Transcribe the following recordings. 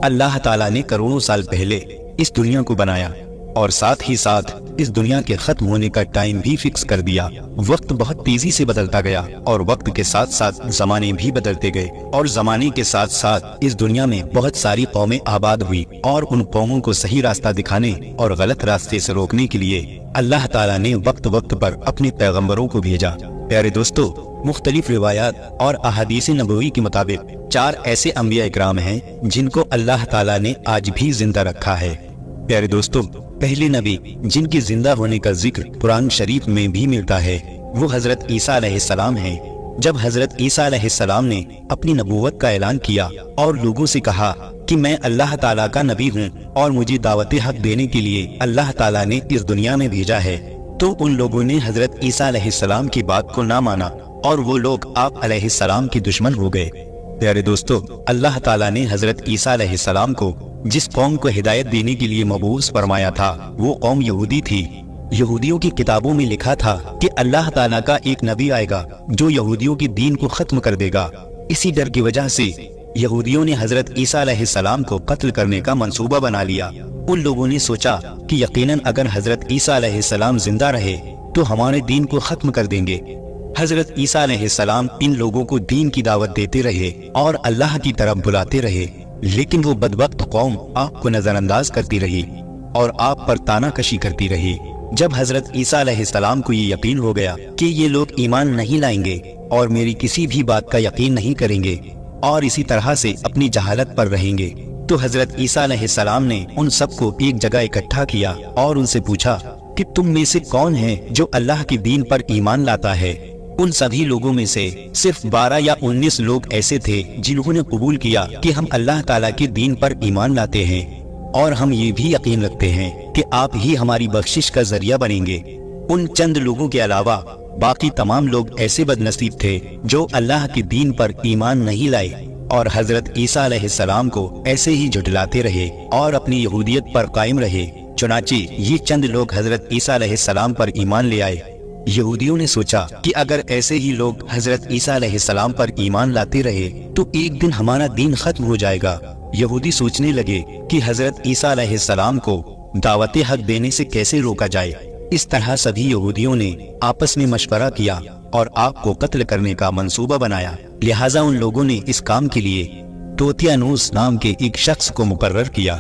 اللہ تعالیٰ نے کروڑوں سال پہلے اس دنیا کو بنایا اور ساتھ ہی ساتھ اس دنیا کے ختم ہونے کا ٹائم بھی فکس کر دیا۔ وقت بہت تیزی سے بدلتا گیا اور وقت کے ساتھ ساتھ زمانے بھی بدلتے گئے، اور زمانے کے ساتھ ساتھ اس دنیا میں بہت ساری قومیں آباد ہوئی، اور ان قوموں کو صحیح راستہ دکھانے اور غلط راستے سے روکنے کے لیے اللہ تعالیٰ نے وقت وقت پر اپنے پیغمبروں کو بھیجا۔ پیارے دوستو، مختلف روایات اور احادیث نبوی کے مطابق 4 ایسے انبیاء اکرام ہیں جن کو اللہ تعالیٰ نے آج بھی زندہ رکھا ہے۔ پیارے دوستو، پہلے نبی جن کی زندہ ہونے کا ذکر قرآن شریف میں بھی ملتا ہے وہ حضرت عیسیٰ علیہ السلام ہیں۔ جب حضرت عیسیٰ علیہ السلام نے اپنی نبوت کا اعلان کیا اور لوگوں سے کہا کہ میں اللہ تعالیٰ کا نبی ہوں اور مجھے دعوت حق دینے کے لیے اللہ تعالیٰ نے اس دنیا میں بھیجا ہے، تو ان لوگوں نے حضرت عیسیٰ علیہ السلام کی بات کو نہ مانا اور وہ لوگ آپ علیہ السلام کے دشمن ہو گئے۔ پیارے دوستو، اللہ تعالیٰ نے حضرت عیسیٰ علیہ السلام کو جس قوم کو ہدایت دینے کے لیے مبعوث فرمایا تھا وہ قوم یہودی تھی۔ یہودیوں کی کتابوں میں لکھا تھا کہ اللہ تعالیٰ کا ایک نبی آئے گا جو یہودیوں کے دین کو ختم کر دے گا۔ اسی ڈر کی وجہ سے یہودیوں نے حضرت عیسیٰ علیہ السلام کو قتل کرنے کا منصوبہ بنا لیا۔ ان لوگوں نے سوچا کہ یقیناً اگر حضرت عیسیٰ علیہ السلام زندہ رہے تو ہمارے دین کو ختم کر دیں گے۔ حضرت عیسیٰ علیہ السلام ان لوگوں کو دین کی دعوت دیتے رہے اور اللہ کی طرف بلاتے رہے، لیکن وہ بدبخت قوم آپ کو نظر انداز کرتی رہی اور آپ پر تانا کشی کرتی رہی۔ جب حضرت عیسیٰ علیہ السلام کو یہ یقین ہو گیا کہ یہ لوگ ایمان نہیں لائیں گے اور میری کسی بھی بات کا یقین نہیں کریں گے اور اسی طرح سے اپنی جہالت پر رہیں گے، تو حضرت عیسیٰ علیہ السلام نے ان سب کو ایک جگہ اکٹھا کیا اور ان سے پوچھا کہ تم میں سے کون ہے جو اللہ کے دین پر ایمان لاتا ہے؟ ان سبھی لوگوں میں سے صرف 12 یا 19 لوگ ایسے تھے جنہوں نے قبول کیا کہ ہم اللہ تعالیٰ کے دین پر ایمان لاتے ہیں اور ہم یہ بھی یقین رکھتے ہیں کہ آپ ہی ہماری بخشش کا ذریعہ بنیں گے۔ ان چند لوگوں کے علاوہ باقی تمام لوگ ایسے بد نصیب تھے جو اللہ کے دین پر ایمان نہیں لائے اور حضرت عیسیٰ علیہ السلام کو ایسے ہی جھٹلاتے رہے اور اپنی یہودیت پر قائم رہے۔ چنانچہ یہ چند لوگ حضرت عیسیٰ علیہ السلام پر ایمان لے آئے۔ یہودیوں نے سوچا کہ اگر ایسے ہی لوگ حضرت عیسیٰ علیہ السلام پر ایمان لاتے رہے تو ایک دن ہمارا دین ختم ہو جائے گا۔ یہودی سوچنے لگے کہ حضرت عیسیٰ علیہ السلام کو دعوت حق دینے سے کیسے روکا جائے۔ اس طرح سبھی یہودیوں نے آپس میں مشورہ کیا اور آپ کو قتل کرنے کا منصوبہ بنایا۔ لہٰذا ان لوگوں نے اس کام کے لیے توتیانوس نام کے ایک شخص کو مقرر کیا۔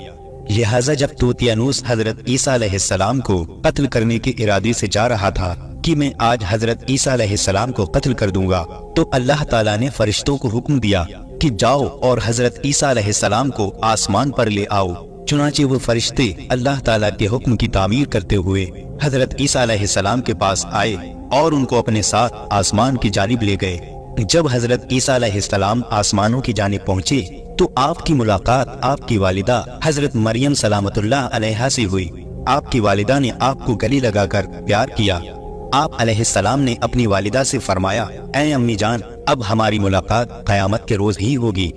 لہٰذا جب توتیانوس حضرت عیسیٰ علیہ السلام کو قتل کرنے کے ارادے سے جا رہا تھا کہ میں آج حضرت عیسیٰ علیہ السلام کو قتل کر دوں گا، تو اللہ تعالیٰ نے فرشتوں کو حکم دیا کہ جاؤ اور حضرت عیسیٰ علیہ السلام کو آسمان پر لے آؤ۔ چنانچہ وہ فرشتے اللہ تعالیٰ کے حکم کی تعمیر کرتے ہوئے حضرت عیسیٰ علیہ السلام کے پاس آئے اور ان کو اپنے ساتھ آسمان کی جانب لے گئے۔ جب حضرت عیسیٰ علیہ السلام آسمانوں کی جانب پہنچے تو آپ کی ملاقات آپ کی والدہ حضرت مریم سلامت اللہ علیہا سے ہوئی۔ آپ کی والدہ نے آپ کو گلے لگا کر پیار کیا۔ آپ علیہ السلام نے اپنی والدہ سے فرمایا، اے امی جان، اب ہماری ملاقات قیامت کے روز ہی ہوگی۔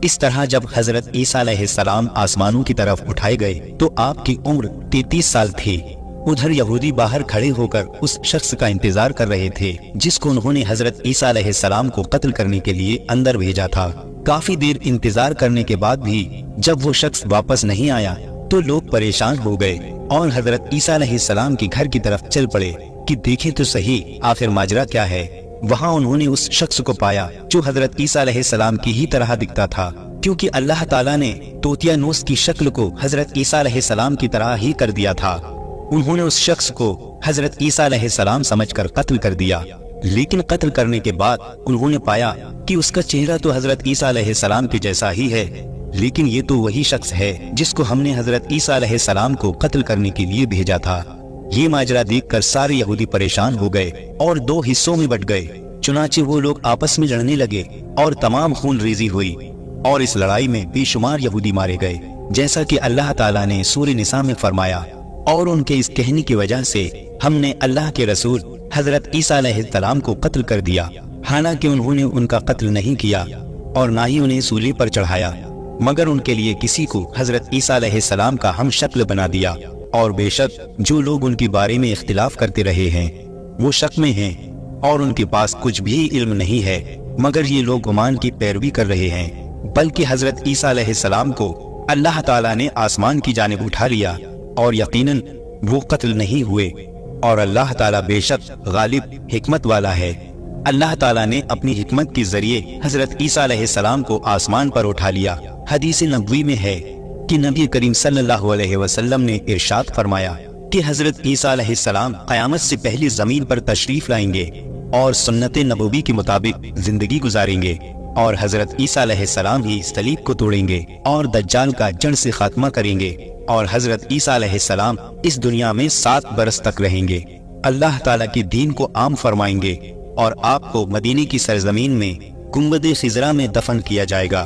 اس طرح جب حضرت عیسیٰ علیہ السلام آسمانوں کی طرف اٹھائے گئے تو آپ کی عمر 33 سال تھی۔ ادھر یہودی باہر کھڑے ہو کر اس شخص کا انتظار کر رہے تھے جس کو انہوں نے حضرت عیسیٰ علیہ السلام کو قتل کرنے کے لیے اندر بھیجا تھا۔ کافی دیر انتظار کرنے کے بعد بھی جب وہ شخص واپس نہیں آیا تو لوگ پریشان ہو گئے اور حضرت عیسیٰ علیہ السلام کے گھر کی طرف چل پڑے کہ دیکھیں تو صحیح آخر ماجرا کیا ہے۔ وہاں انہوں نے اس شخص کو پایا جو حضرت عیسیٰ علیہ السلام کی ہی طرح دکھتا تھا، کیونکہ اللہ تعالیٰ نے توتیانوس کی شکل کو حضرت عیسیٰ علیہ السلام کی طرح ہی کر دیا تھا۔ انہوں نے اس شخص کو حضرت عیسیٰ علیہ السلام سمجھ کر قتل کر دیا، لیکن قتل کرنے کے بعد انہوں نے پایا کہ اس کا چہرہ تو حضرت عیسیٰ علیہ السلام کے جیسا ہی ہے، لیکن یہ تو وہی شخص ہے جس کو ہم نے حضرت عیسیٰ علیہ السلام کو قتل کرنے کے لیے بھیجا تھا۔ یہ ماجرا دیکھ کر سارے یہودی پریشان ہو گئے اور 2 حصوں میں بٹ گئے۔ چنانچہ وہ لوگ آپس میں لڑنے لگے اور تمام خون ریزی ہوئی اور اس لڑائی میں بے شمار یہودی مارے گئے، جیسا کہ اللہ تعالیٰ نے سورہ نساء میں فرمایا۔ اور ان کے اس کہنے کی وجہ سے ہم نے اللہ کے رسول حضرت عیسیٰ علیہ السلام کو قتل کر دیا، حالانکہ انہوں نے ان کا قتل نہیں کیا اور نہ ہی انہیں سولی پر چڑھایا، مگر ان کے لیے کسی کو حضرت عیسیٰ علیہ السلام کا ہم شکل بنا دیا۔ اور بے شک جو لوگ ان کے بارے میں اختلاف کرتے رہے ہیں وہ شک میں ہیں اور ان کے پاس کچھ بھی علم نہیں ہے، مگر یہ لوگ گمان کی پیروی کر رہے ہیں، بلکہ حضرت عیسیٰ علیہ السلام کو अल्लाह ताला ने आसमान की जानिब उठा लिया और यकीनन वो कत्ल नहीं हुए और अल्लाह ताला बेशक गालिब हिकमत वाला है। अल्लाह ताला ने अपनी हिकमत के जरिए हजरत ईसा अलैहिस्सलाम को आसमान पर उठा लिया। हदीस नबवी में है कि नबी करीम सल्लल्लाहु अलैहि वसल्लम ने इरशाद फरमाया कि हजरत ईसा अलैहिस्सलाम क़यामत से पहले जमीन पर तशरीफ लाएंगे और सुन्नत नबवी के मुताबिक जिंदगी गुजारेंगे और हजरत ईसा अलैहिस्सलाम ही सलीब को तोड़ेंगे और दज्जाल का जड़ से खात्मा करेंगे और हजरत ईसा अलैहिस्सलाम इस दुनिया में 7 बरस तक रहेंगे। अल्लाह ताला की दीन को आम फरमाएंगे और आपको मदीने की सरजमीन में गुंबद खिजरा में दफन किया जाएगा।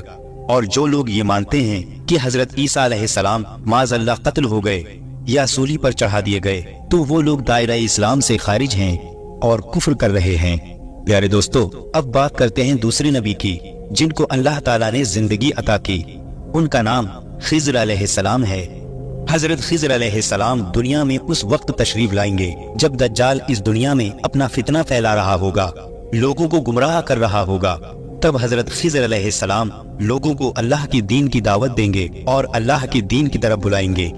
और जो लोग ये मानते हैं कि हजरत ईसा अलैहिस्सलाम माज़अल्लाह कत्ल हो गए या सूली पर चढ़ा दिए गए, तो वो लोग दायरा इस्लाम से खारिज हैं और कुफ्र कर रहे हैं। प्यारे दोस्तों, अब बात करते हैं दूसरे नबी की जिनको अल्लाह ताला ने जिंदगी अता की। उनका नाम खिज़र अलैहिस्सलाम है। हजरत खिज़र अलैहिस्सलाम दुनिया में उस वक्त तशरीफ लाएंगे जब दज्जाल इस दुनिया में अपना फितना फैला रहा होगा, लोगों को गुमराह कर रहा होगा। तब हजरत खिज़र अलैहिस्सलाम लोगों को अल्लाह की दीन की दावत देंगे और अल्लाह की दीन की तरफ बुलाएंगे।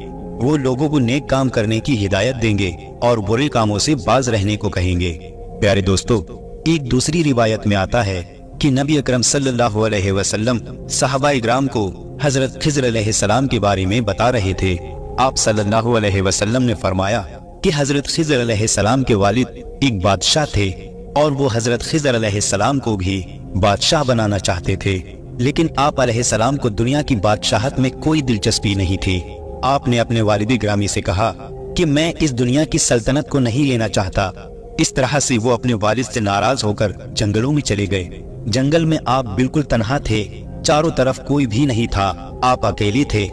वो लोगों को नेक काम करने की हिदायत देंगे और बुरे कामों से बाज रहने को कहेंगे। प्यारे दोस्तों, एक दूसरी रिवायत में आता है कि नबी अकरम सल्लल्लाहु अलैहि वसल्लम सहाबाए किराम को हजरत खिज़र अलैहिस्सलाम के बारे में बता रहे थे। आप सल्लल्लाहु अलैहि वसल्लम ने फरमाया कि हजरत खिज़र अलैहिस्सलाम के वालिद एक बादशाह थे और वो हजरत खिज़र अलैहिस्सलाम को भी बादशाह बनाना चाहते थे, लेकिन आप अलैहिस्सलाम को दुनिया की बादशाहत में कोई दिलचस्पी नहीं थी। आपने अपने वालिद गिरामी से कहा कि मैं इस दुनिया की सल्तनत को नहीं लेना चाहता। इस तरह से वो अपने वालिद से नाराज होकर जंगलों में चले गए। जंगल में आप बिल्कुल तन्हा थे, चारों तरफ कोई भी नहीं था, आप अकेले थे।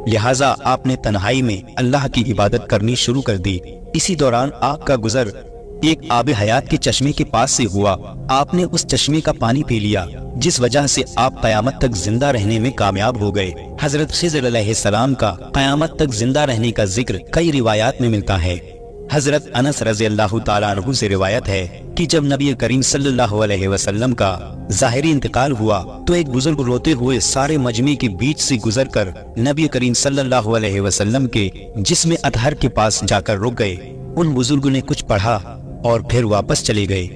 लिहाजा आपने तन्हाई में अल्लाह की इबादत करनी शुरू कर दी। इसी दौरान आपका गुजर एक आब हयात के चश्मे के पास से हुआ। आपने उस चश्मे का पानी पी लिया, जिस वजह से आप क़यामत तक जिंदा रहने में कामयाब हो गए। हजरत खिज़र अलैहिस्सलाम का क़यामत तक जिंदा रहने का जिक्र कई रिवायात में मिलता है। हजरत अनस रज़ियल्लाहु ताला अन्हु से रिवायत है कि जब नबी करीम सल्लल्लाहु अलैहि वसल्लम का ज़ाहिरी इंतकाल हुआ तो एक बुजुर्ग रोते हुए सारे मजमे के बीच से गुजरकर नबी करीम सल्लल्लाहु अलैहि वसल्लम के जिस्म अतहर के पास जाकर रुक गए। उन बुजुर्ग ने कुछ पढ़ा और फिर वापस चले गए।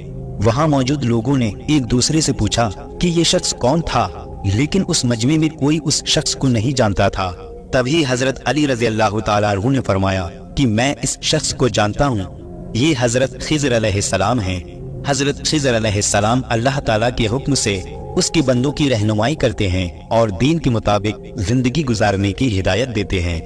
वहाँ मौजूद लोगों ने एक दूसरे से पूछा कि ये शख्स कौन था, लेकिन उस मजमे में कोई उस शख्स को नहीं जानता था। तभी हजरत अली रज़ियल्लाहु ताला अन्हु ने फरमाया कि मैं इस शख्स को जानता हूँ, ये हजरत खिज़र अलैहिस्सलाम हैं। हजरत खिज़र अलैहिस्सलाम अल्लाह ताला के हुक्म से उसके बंदों की रहनुमाई करते हैं और दीन के मुताबिक जिंदगी गुजारने की हिदायत देते हैं।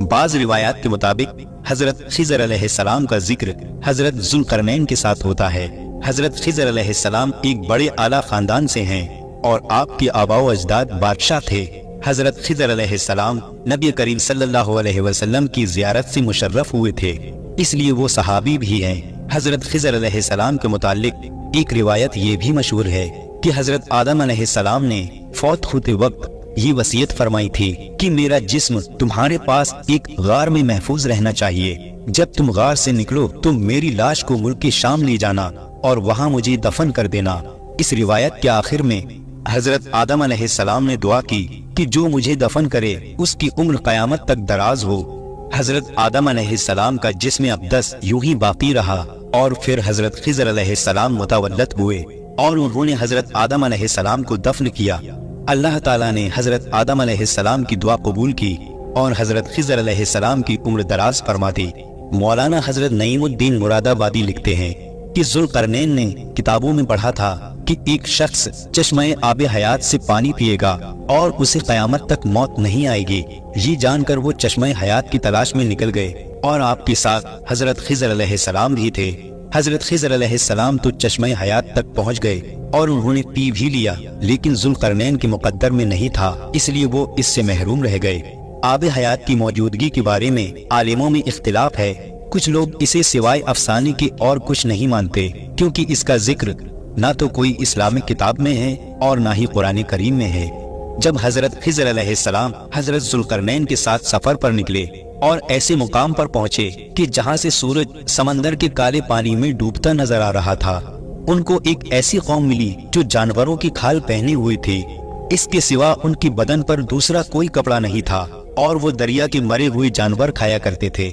बाज रिवायात के मुताबिक हजरत खिज़र अलैहिस्सलाम का जिक्र हजरत ज़ुल्करनैन के साथ होता है। हजरत खिज़र अलैहिस्सलाम एक बड़े आला खानदान से हैं और आपके आबाओ अजदाद बादशाह थे। हजरत खिज़र अलैहिस्सलाम नबी करीम सल्लल्लाहु अलैहि वसल्लम की ज़ियारत से मुशर्रफ हुए थे, इसलिए वो सहाबी भी हैं। हजरत खिज़र अलैहिस्सलाम के मुताल्लिक एक रिवायत ये भी मशहूर है कि हजरत आदम अलैहिस्सलाम ने फौत होते वक्त ये वसीयत फरमाई थी कि मेरा जिस्म तुम्हारे पास एक गार में महफूज रहना चाहिए। जब तुम गार से निकलो तो मेरी लाश को मुल्क शाम ले जाना और वहाँ मुझे दफन कर देना। इस रिवायत के आखिर में हजरत आदम अलैहिस्सलाम ने दुआ की कि जो मुझे दफन करे उसकी उम्र क़यामत तक दराज हो। हजरत आदम अलैहिस्सलाम का जिस्म अक़दस यूं ही बाकी रहा और फिर हजरत खिज़र अलैहिस्सलाम मुतवल्लद हुए और उन्होंने हजरत आदम अलैहिस्सलाम को दफन किया। अल्लाह ताला ने हजरत आदम अलैहिस्सलाम की दुआ कबूल की और हजरत खिज़र अलैहिस्सलाम की उम्र दराज फरमा दी। मौलाना हजरत नईमुद्दीन मुरादाबादी लिखते हैं कि ज़ुल्करनैन ने किताबों में पढ़ा था कि एक शख्स चश्मे आब हयात से पानी पिएगा और उसे क़यामत तक मौत नहीं आएगी। ये जानकर वो चश्मे हयात की तलाश में निकल गए और आपके साथ हजरत खिज़र अलैहिस्सलाम भी थे। हजरत खिज़र अलैहिस्सलाम तो चश्मे हयात तक पहुँच गए और उन्होंने पी भी लिया, लेकिन ज़ुल्करनैन के मुक़द्दर में नहीं था, इसलिए वो इससे महरूम रह गए। आब हयात की मौजूदगी के बारे में आलिमों में इख्तिलाफ है। कुछ लोग इसे सिवाय अफसाने के और कुछ नहीं मानते, क्योंकि इसका जिक्र ना तो कोई इस्लामिक किताब में है और ना ही कुरान करीम में है। जब हजरत खिज़र अलैहिस्सलाम हजरत ज़ुल्करनैन के साथ सफर पर निकले और ऐसे मुकाम पर पहुंचे कि जहां से सूरज समंदर के काले पानी में डूबता नजर आ रहा था, उनको एक ऐसी कौम मिली जो जानवरों की खाल पहने हुए थी। اس کے सिवा उनकी बदन पर दूसरा कोई कपड़ा नहीं था और वो दरिया के मरे हुए जानवर खाया करते थे।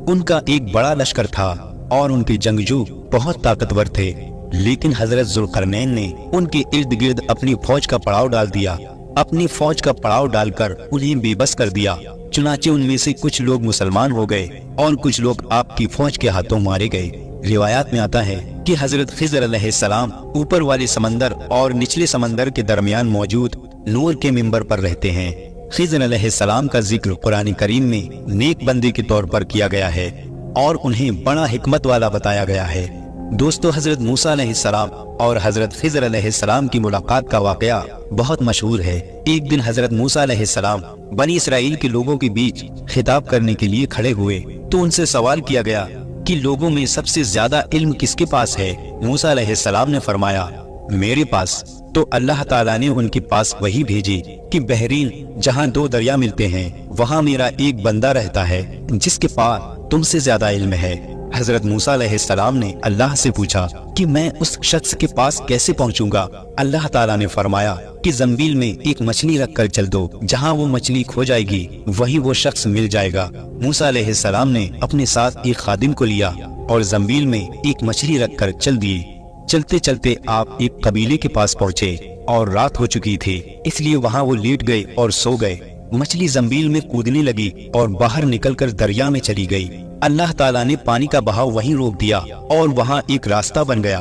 उनका एक बड़ा लश्कर था और उनके जंगजू बहुत ताकतवर थे, लेकिन हजरत जुल्करनैन ने उनके इर्द गिर्द अपनी फौज का पड़ाव डाल दिया। अपनी फौज का पड़ाव डालकर उन्हें बेबस कर दिया। चुनाचे उनमें से कुछ लोग मुसलमान हो गए और कुछ लोग आपकी फौज के हाथों मारे गए। रिवायात में आता है कि हजरत खिज़र अलैहिस्सलाम ऊपर वाले समंदर और निचले समंदर के दरमियान मौजूद नूर के मिंबर पर रहते हैं। खिज़र अलैहिस्सलाम का जिक्र कुरान करीम में नेक बंदे के तौर पर किया गया है और उन्हें बड़ा हिकमत वाला बताया गया है। दोस्तों, हजरत मूसा अलैहिस्सलाम और हजरत खिज़र अलैहिस्सलाम की मुलाकात का वाकया बहुत मशहूर है। एक दिन हजरत मूसा अलैहिस्सलाम बनी इसराइल के लोगों के बीच खिताब करने के लिए खड़े हुए तो उनसे सवाल किया गया कि लोगों में सबसे ज्यादा इल्म किसके पास है। मूसा अलैहिस्सलाम ने फरमाया, मेरे पास। तो अल्लाह ताला ने उनके पास वही भेजी कि बहरीन जहाँ दो दरिया मिलते हैं वहाँ मेरा एक बंदा रहता है जिसके पास तुमसे ज्यादा इल्म है। हजरत मूसा अलैहिस्सलाम ने अल्लाह से पूछा कि मैं उस शख्स के पास कैसे पहुंचूंगा। अल्लाह ताला ने फरमाया कि जंबील में एक मछली रख कर चल दो, जहाँ वो मछली खो जाएगी वहीं वो शख्स मिल जाएगा। मूसा अलैहिस्सलाम ने अपने साथ एक खादिम को लिया और जंबील में एक मछली रख कर चल दिए। चलते चलते आप एक कबीले के पास पहुँचे और रात हो चुकी थी, इसलिए वहाँ वो लेट गए और सो गए। मछली जंबील में कूदने लगी और बाहर निकलकर दरिया में चली गई। अल्लाह ताला ने पानी का बहाव वहीं रोक दिया और वहाँ एक रास्ता बन गया।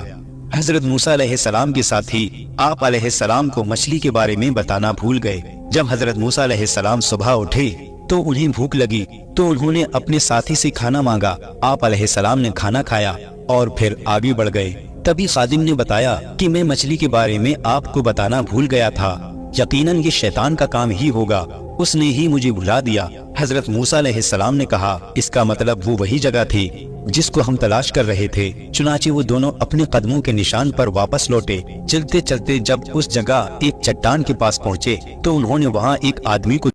हजरत मूसा अलैहिस्सलाम के साथी आप अलैहिस्सलाम को मछली के बारे में बताना भूल गए। जब हजरत मूसा अलैहिस्सलाम सुबह उठे तो उन्हें भूख लगी तो उन्होंने अपने साथी से खाना मांगा। आप अलैहिस्सलाम ने खाना खाया और फिर आगे बढ़ गए। तभी खादिम ने बताया कि मैं मछली के बारे में आपको बताना भूल गया था, यकीनन ये शैतान का काम ही होगा, उसने ही मुझे भुला दिया। हजरत मूसा अलैहिस्सलाम ने कहा, इसका मतलब वो वही जगह थी जिसको हम तलाश कर रहे थे। चुनाचे वो दोनों अपने कदमों के निशान पर वापस लौटे। चलते चलते जब उस जगह एक चट्टान के पास पहुँचे तो उन्होंने वहाँ एक आदमी को